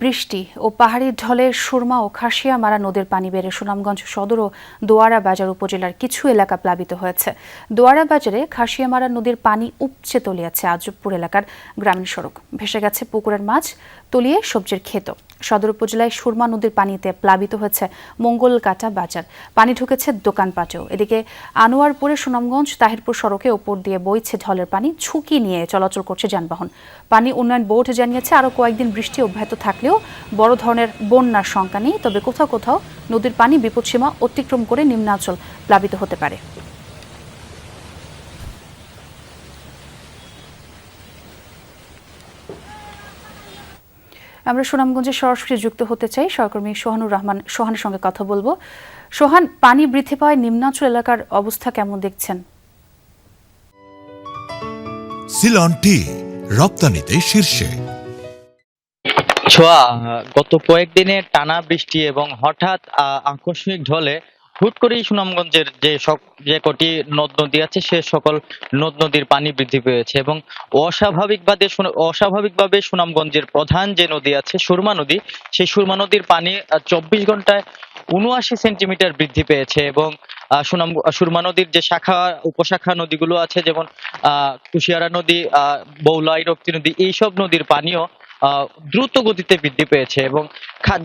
বৃষ্টি ও পাহাড়ি ঢলে সুরমা ও খাসিয়ামারা নদীর পানি বেড়ে সুনামগঞ্জ সদর ও দোয়ারা বাজার উপজেলার কিছু এলাকা প্লাবিত হয়েছে। দোয়ারা বাজারে খাসিয়ামারা নদীর পানি উপচে তলিয়েছে আজবপুর এলাকার গ্রামীণ সড়ক, ভেসে গেছে পুকুরের মাছ, তলিয়ে সবজির ক্ষেত। সদর উপজেলায় সুরমা নদীর পানিতে প্লাবিত হয়েছে মঙ্গলকাটা বাজার, পানি ঢুকেছে দোকানপাটেও। এদিকে আনোয়ারপুরে সুনামগঞ্জ তাহিরপুর সড়কে ওপর দিয়ে বইছে ঢলের পানি, ঝুঁকি নিয়ে চলাচল করছে যানবাহন। পানি উন্নয়ন বোর্ড জানিয়েছে আরও কয়েকদিন বৃষ্টি অব্যাহত থাকলেও বড় ধরনের বন্যার শঙ্কা নেই, তবে কোথাও কোথাও নদীর পানি বিপদসীমা অতিক্রম করে নিম্নাঞ্চল প্লাবিত হতে পারে। আমরা সুনামগঞ্জে সরাসরি যুক্ত হতে চাই, সহকর্মী সোহানুর রহমান সোহানের সঙ্গে কথা বলবো। সোহান, পানি বৃদ্ধি পাওয়ায় নিম্নাঞ্চল এলাকার অবস্থা কেমন দেখছেন? সিলন টি রপ্তানিতে শীর্ষে। ছোঁয়া, গত কয়েকদিনের টানা বৃষ্টি এবং হঠাৎ আকস্মিক ঢলে হুট করেই সুনামগঞ্জের যে কটি নদ নদী আছে সে সকল নদ নদীর পানি বৃদ্ধি পেয়েছে এবং অস্বাভাবিকভাবে সুনামগঞ্জের প্রধান যে নদী আছে সুরমা নদী, সেই সুরমা নদীর পানি 24 ঘন্টায় 79 সেন্টিমিটার বৃদ্ধি পেয়েছে এবং সুরমা নদীর যে শাখা উপশাখা নদীগুলো আছে, যেমন কুশিয়ারা নদী, বৌলাই, রক্তি নদী, এইসব নদীর পানিও দ্রুত গতিতে বৃদ্ধি পেয়েছে এবং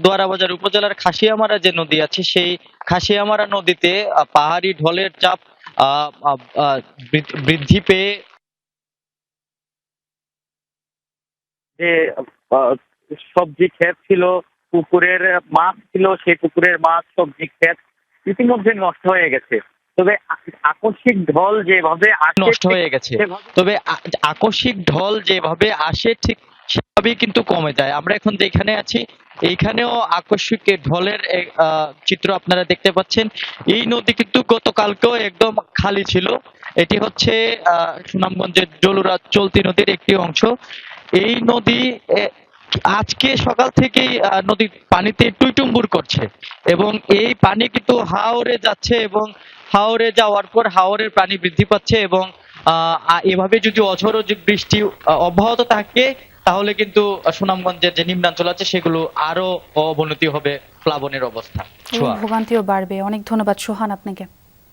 দোয়ারা বাজার উপজেলার খাসিয়ামারা যে নদী আছে সেই খাসিয়ামারা নদীতে পাহাড়ি ঢলের চাপ বৃদ্ধি পেয়ে যে সবজি ক্ষেত ছিল, পুকুরের মাছ ছিল, সেই পুকুরের মাছ, সবজি ক্ষেত ইতিমধ্যে নষ্ট হয়ে গেছে। তবে আকস্মিক ঢল যেভাবে নষ্ট হয়ে গেছে, তবে আকস্মিক ঢল যেভাবে আসে ঠিক সেভাবেই কিন্তু কমে যায়। আমরা এখন যেখানে আছি এইখানেও আকস্মিক ঢলের চিত্র আপনারা দেখতে পাচ্ছেন। এই নদী কিন্তু গতকালকেও একদম খালি ছিল। এটি হচ্ছে সুনামগঞ্জের জলুরা চলতি নদীর একটি অংশ। এই নদী আজকে সকাল থেকেই নদীর পানিতে টুইটুম্বুর করছে এবং এই পানি কিন্তু হাওরে যাচ্ছে এবং হাওরে যাওয়ার পর হাওরের পানি বৃদ্ধি পাচ্ছে এবং এভাবে যদি অঝোর বৃষ্টি অব্যাহত থাকে তাহলে কিন্তু সুনামগঞ্জের যে নিম্নাঞ্চল আছে সেগুলো আরো অবনতি হবে, প্লাবনের অবস্থা, ভোগান্তিও বাড়বে। অনেক ধন্যবাদ সোহান আপনাকে।